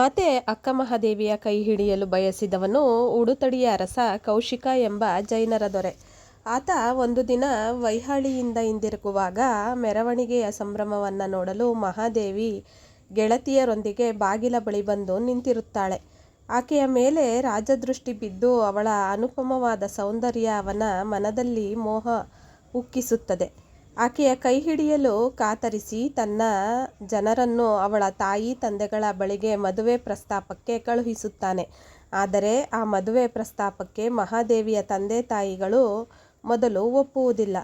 ಮಾತೆ ಅಕ್ಕಮಹಾದೇವಿಯ ಕೈ ಹಿಡಿಯಲು ಬಯಸಿದವನು ಉಡುತಡಿಯ ಅರಸ ಕೌಶಿಕ ಎಂಬ ಜೈನರ ದೊರೆ. ಆತ ಒಂದು ದಿನ ವೈಹಾಳಿಯಿಂದ ಹಿಂದಿರುಗುವಾಗ ಮೆರವಣಿಗೆಯ ಸಂಭ್ರಮವನ್ನು ನೋಡಲು ಮಹಾದೇವಿ ಗೆಳತಿಯರೊಂದಿಗೆ ಬಾಗಿಲ ಬಳಿ ಬಂದು ನಿಂತಿರುತ್ತಾಳೆ. ಆಕೆಯ ಮೇಲೆ ರಾಜದೃಷ್ಟಿ ಬಿದ್ದು ಅವಳ ಅನುಪಮವಾದ ಸೌಂದರ್ಯ ಅವನ ಮನದಲ್ಲಿ ಮೋಹ ಉಕ್ಕಿಸುತ್ತದೆ. ಆಕೆಯ ಕೈ ಹಿಡಿಯಲು ಕಾತರಿಸಿ ತನ್ನ ಜನರನ್ನು ಅವಳ ತಾಯಿ ತಂದೆಗಳ ಬಳಿಗೆ ಮದುವೆ ಪ್ರಸ್ತಾಪಕ್ಕೆ ಕಳುಹಿಸುತ್ತಾನೆ. ಆದರೆ ಆ ಮದುವೆ ಪ್ರಸ್ತಾಪಕ್ಕೆ ಮಹಾದೇವಿಯ ತಂದೆ ತಾಯಿಗಳು ಮೊದಲು ಒಪ್ಪುವುದಿಲ್ಲ.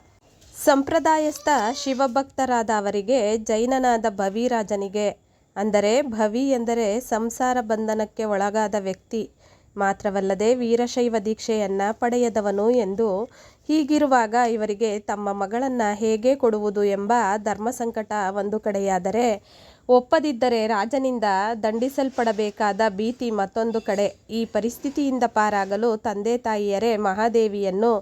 ಸಂಪ್ರದಾಯಸ್ಥ ಶಿವಭಕ್ತರಾದ ಅವರಿಗೆ ಜೈನನಾದ ಭವಿರಾಜನಿಗೆ, ಅಂದರೆ ಭವಿ ಎಂದರೆ ಸಂಸಾರ ಬಂಧನಕ್ಕೆ ಒಳಗಾದ ವ್ಯಕ್ತಿ ಮಾತ್ರವಲ್ಲದೆ ವೀರಶೈವ ದೀಕ್ಷೆಯನ್ನು ಪಡೆಯದವನು ಎಂದು. ಹೀಗಿರುವಾಗ ಇವರಿಗೆ ತಮ್ಮ ಮಗಳನ್ನು ಹೇಗೆ ಕೊಡುವುದು ಎಂಬ ಧರ್ಮಸಂಕಟ ಒಂದು ಕಡೆಯಾದರೆ, ಒಪ್ಪದಿದ್ದರೆ ರಾಜನಿಂದ ದಂಡಿಸಲ್ಪಡಬೇಕಾದ ಭೀತಿ ಮತ್ತೊಂದು ಕಡೆ. ಈ ಪರಿಸ್ಥಿತಿಯಿಂದ ಪಾರಾಗಲು ತಂದೆ ತಾಯಿಯರೇ ಮಹಾದೇವಿಯನ್ನು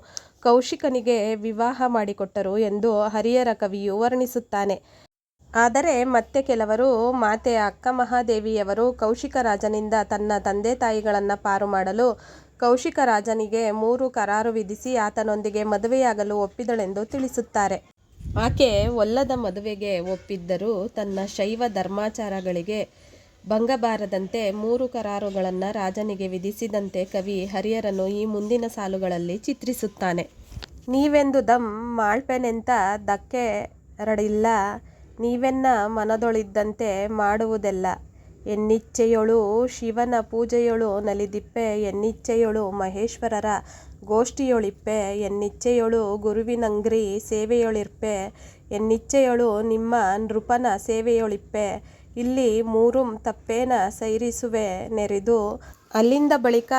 ಕೌಶಿಕನಿಗೆ ವಿವಾಹ ಮಾಡಿಕೊಟ್ಟರು ಎಂದು ಹರಿಹರ ಕವಿಯು ವರ್ಣಿಸುತ್ತಾನೆ. ಆದರೆ ಮತ್ತೆ ಕೆಲವರು ಮಾತೆ ಅಕ್ಕಮಹಾದೇವಿಯವರು ಕೌಶಿಕ ರಾಜನಿಂದ ತನ್ನ ತಂದೆ ತಾಯಿಗಳನ್ನು ಪಾರು ಮಾಡಲು ಕೌಶಿಕ ರಾಜನಿಗೆ 3 ಕರಾರು ವಿಧಿಸಿ ಆತನೊಂದಿಗೆ ಮದುವೆಯಾಗಲು ಒಪ್ಪಿದಳೆಂದು ತಿಳಿಸುತ್ತಾರೆ. ಆಕೆ ಒಲ್ಲದ ಮದುವೆಗೆ ಒಪ್ಪಿದ್ದರೂ ತನ್ನ ಶೈವ ಧರ್ಮಾಚಾರಗಳಿಗೆ ಭಂಗ ಬಾರದಂತೆ 3 ಕರಾರುಗಳನ್ನು ರಾಜನಿಗೆ ವಿಧಿಸಿದಂತೆ ಕವಿ ಹರಿಹರನು ಈ ಮುಂದಿನ ಸಾಲುಗಳಲ್ಲಿ ಚಿತ್ರಿಸುತ್ತಾನೆ. ನೀವೆಂದುದಂ ಮಾಳ್ಪೆನೆಂತ ದಕ್ಕೆರಡಿಲ್ಲ, ನೀವೆನ್ನ ಮನದೊಳಿದ್ದಂತೆ ಮಾಡುವುದೆಲ್ಲ, ಎನ್ನಿಚ್ಛೆಯೊಳು ಶಿವನ ಪೂಜೆಯೊಳು ನಲಿದಿಪ್ಪೆ, ಎನ್ನಿಚ್ಛೆಯೊಳು ಮಹೇಶ್ವರರ ಗೋಷ್ಠಿಯೊಳಿಪ್ಪೆ, ಎನ್ನಿಚ್ಛೆಯೊಳು ಗುರುವಿನಂಗ್ರಿ ಸೇವೆಯೊಳಿರ್ಪೆ, ಎನ್ನಿಚ್ಛೆಯೊಳು ನಿಮ್ಮ ನೃಪನ ಸೇವೆಯೊಳಿಪ್ಪೆ, ಇಲ್ಲಿ 3 ತಪ್ಪೇನ ಸೈರಿಸುವೆ ನೆರಿದು, ಅಲ್ಲಿಂದ ಬಳಿಕ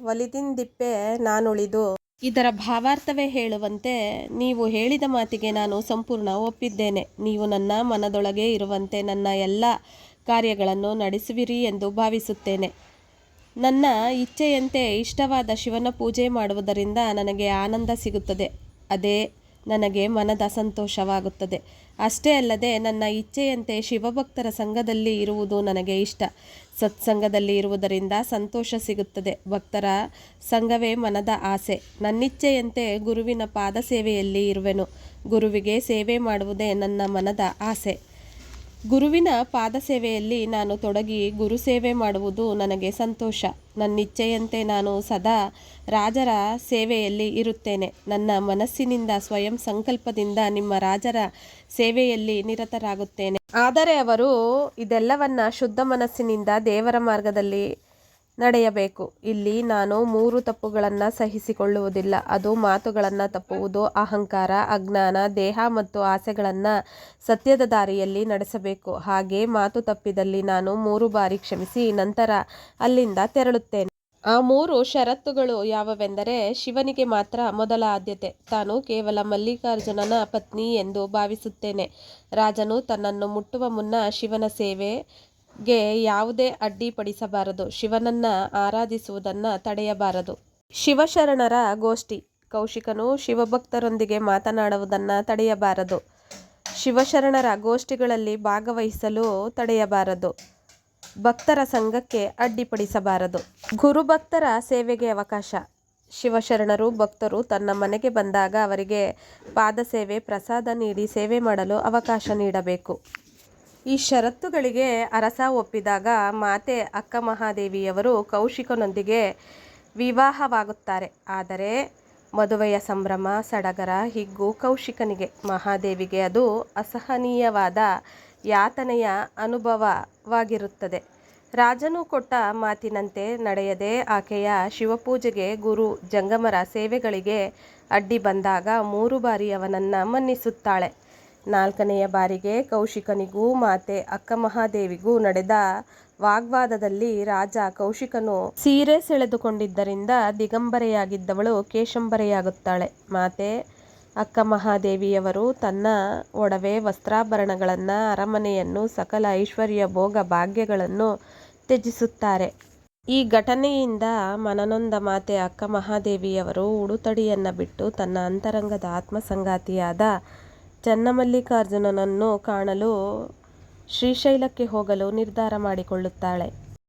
ಒಲಿದಿಂದಿಪ್ಪೆ ನಾನುಳಿದು. ಇದರ ಭಾವಾರ್ಥವೇ ಹೇಳುವಂತೆ, ನೀವು ಹೇಳಿದ ಮಾತಿಗೆ ನಾನು ಸಂಪೂರ್ಣ ಒಪ್ಪಿದ್ದೇನೆ. ನೀವು ನನ್ನ ಮನದೊಳಗೆ ಇರುವಂತೆ ನನ್ನ ಎಲ್ಲ ಕಾರ್ಯಗಳನ್ನು ನಡೆಸುವಿರಿ ಎಂದು ಭಾವಿಸುತ್ತೇನೆ. ನನ್ನ ಇಚ್ಛೆಯಂತೆ ಇಷ್ಟವಾದ ಶಿವನ ಪೂಜೆ ಮಾಡುವುದರಿಂದ ನನಗೆ ಆನಂದ ಸಿಗುತ್ತದೆ. ಅದೇ ನನಗೆ ಮನದ ಸಂತೋಷವಾಗುತ್ತದೆ. ಅಷ್ಟೇ ಅಲ್ಲದೆ ನನ್ನ ಇಚ್ಛೆಯಂತೆ ಶಿವಭಕ್ತರ ಸಂಘದಲ್ಲಿ ಇರುವುದು ನನಗೆ ಇಷ್ಟ. ಸತ್ಸಂಗದಲ್ಲಿ ಇರುವುದರಿಂದ ಸಂತೋಷ ಸಿಗುತ್ತದೆ. ಭಕ್ತರ ಸಂಘವೇ ಮನದ ಆಸೆ. ನನ್ನಿಚ್ಛೆಯಂತೆ ಗುರುವಿನ ಪಾದ ಸೇವೆಯಲ್ಲಿ ಇರುವೆನು. ಗುರುವಿಗೆ ಸೇವೆ ಮಾಡುವುದೇ ನನ್ನ ಮನದ ಆಸೆ. ಗುರುವಿನ ಪಾದ ಸೇವೆಯಲ್ಲಿ ನಾನು ತೊಡಗಿ ಗುರು ಸೇವೆ ಮಾಡುವುದು ನನಗೆ ಸಂತೋಷ. ನನ್ನಿಚ್ಛೆಯಂತೆ ನಾನು ಸದಾ ರಾಜರ ಸೇವೆಯಲ್ಲಿ ಇರುತ್ತೇನೆ. ನನ್ನ ಮನಸ್ಸಿನಿಂದ ಸ್ವಯಂ ಸಂಕಲ್ಪದಿಂದ ನಿಮ್ಮ ರಾಜರ ಸೇವೆಯಲ್ಲಿ ನಿರತರಾಗುತ್ತೇನೆ. ಆದರೆ ಅವರು ಇದೆಲ್ಲವನ್ನ ಶುದ್ಧ ಮನಸ್ಸಿನಿಂದ ದೇವರ ಮಾರ್ಗದಲ್ಲಿ ನಡೆಯಬೇಕು. ಇಲ್ಲಿ ನಾನು 3 ತಪ್ಪುಗಳನ್ನು ಸಹಿಸಿಕೊಳ್ಳುವುದಿಲ್ಲ. ಅದು ಮಾತುಗಳನ್ನು ತಪ್ಪುವುದು, ಅಹಂಕಾರ, ಅಜ್ಞಾನ, ದೇಹ ಮತ್ತು ಆಸೆಗಳನ್ನು ಸತ್ಯದ ದಾರಿಯಲ್ಲಿ ನಡೆಸಬೇಕು. ಹಾಗೆ ಮಾತು ತಪ್ಪಿದಲ್ಲಿ ನಾನು 3 ಬಾರಿ ಕ್ಷಮಿಸಿ ನಂತರ ಅಲ್ಲಿಂದ ತೆರಳುತ್ತೇನೆ. ಆ 3 ಷರತ್ತುಗಳು ಯಾವುವೆಂದರೆ, ಶಿವನಿಗೆ ಮಾತ್ರ ಮೊದಲ ಆದ್ಯತೆ. ತಾನು ಕೇವಲ ಮಲ್ಲಿಕಾರ್ಜುನನ ಪತ್ನಿ ಎಂದು ಭಾವಿಸುತ್ತೇನೆ. ರಾಜನು ತನ್ನನ್ನು ಮುಟ್ಟುವ ಮುನ್ನ ಶಿವನ ಸೇವೆಗೆ ಯಾವುದೇ ಅಡ್ಡಿಪಡಿಸಬಾರದು. ಶಿವನನ್ನ ಆರಾಧಿಸುವುದನ್ನು ತಡೆಯಬಾರದು. ಶಿವಶರಣರ ಗೋಷ್ಠಿ. ಕೌಶಿಕನು ಶಿವಭಕ್ತರೊಂದಿಗೆ ಮಾತನಾಡುವುದನ್ನು ತಡೆಯಬಾರದು. ಶಿವಶರಣರ ಗೋಷ್ಠಿಗಳಲ್ಲಿ ಭಾಗವಹಿಸಲು ತಡೆಯಬಾರದು. ಭಕ್ತರ ಸಂಘಕ್ಕೆ ಅಡ್ಡಿಪಡಿಸಬಾರದು. ಗುರುಭಕ್ತರ ಸೇವೆಗೆ ಅವಕಾಶ. ಶಿವಶರಣರು ಭಕ್ತರು ತನ್ನ ಮನೆಗೆ ಬಂದಾಗ ಅವರಿಗೆ ಪಾದಸೇವೆ, ಪ್ರಸಾದ ನೀಡಿ ಸೇವೆ ಮಾಡಲು ಅವಕಾಶ ನೀಡಬೇಕು. ಈ ಷರತ್ತುಗಳಿಗೆ ಅರಸ ಒಪ್ಪಿದಾಗ ಮಾತೆ ಅಕ್ಕಮಹಾದೇವಿಯವರು ಕೌಶಿಕನೊಂದಿಗೆ ವಿವಾಹವಾಗುತ್ತಾರೆ. ಆದರೆ ಮದುವೆಯ ಸಂಭ್ರಮ, ಸಡಗರ, ಹಿಗ್ಗು ಕೌಶಿಕನಿಗೆ. ಮಹಾದೇವಿಗೆ ಅದು ಅಸಹನೀಯವಾದ ಯಾತನೆಯ ಅನುಭವವಾಗಿರುತ್ತದೆ. ರಾಜನು ಕೊಟ್ಟ ಮಾತಿನಂತೆ ನಡೆಯದೆ ಆಕೆಯ ಶಿವಪೂಜೆಗೆ, ಗುರು ಜಂಗಮರ ಸೇವೆಗಳಿಗೆ ಅಡ್ಡಿ ಬಂದಾಗ 3 ಬಾರಿ ಅವನನ್ನು ಮನ್ನಿಸುತ್ತಾಳೆ. 4ನೆಯ ಬಾರಿಗೆ ಕೌಶಿಕನಿಗೂ ಮಾತೆ ಅಕ್ಕಮಹಾದೇವಿಗೂ ನಡೆದ ವಾಗ್ವಾದದಲ್ಲಿ ರಾಜ ಕೌಶಿಕನು ಸೀರೆ ಸೆಳೆದುಕೊಂಡಿದ್ದರಿಂದ ದಿಗಂಬರೆಯಾಗಿದ್ದವಳು ಕೇಶಂಬರೆಯಾಗುತ್ತಾಳೆ. ಮಾತೆ ಅಕ್ಕಮಹಾದೇವಿಯವರು ತನ್ನ ಒಡವೆ, ವಸ್ತ್ರಾಭರಣಗಳನ್ನು, ಅರಮನೆಯನ್ನು, ಸಕಲ ಐಶ್ವರ್ಯ ಭೋಗ ಭಾಗ್ಯಗಳನ್ನು ತ್ಯಜಿಸುತ್ತಾರೆ. ಈ ಘಟನೆಯಿಂದ ಮನನೊಂದ ಮಾತೆ ಅಕ್ಕಮಹಾದೇವಿಯವರು ಉಡುತಡಿಯನ್ನು ಬಿಟ್ಟು ತನ್ನ ಅಂತರಂಗದ ಆತ್ಮಸಂಗಾತಿಯಾದ ಚನ್ನಮಲ್ಲಿಕಾರ್ಜುನನನ್ನು ಕಾಣಲು ಶ್ರೀಶೈಲಕ್ಕೆ ಹೋಗಲು ನಿರ್ಧಾರ ಮಾಡಿಕೊಳ್ಳುತ್ತಾಳೆ.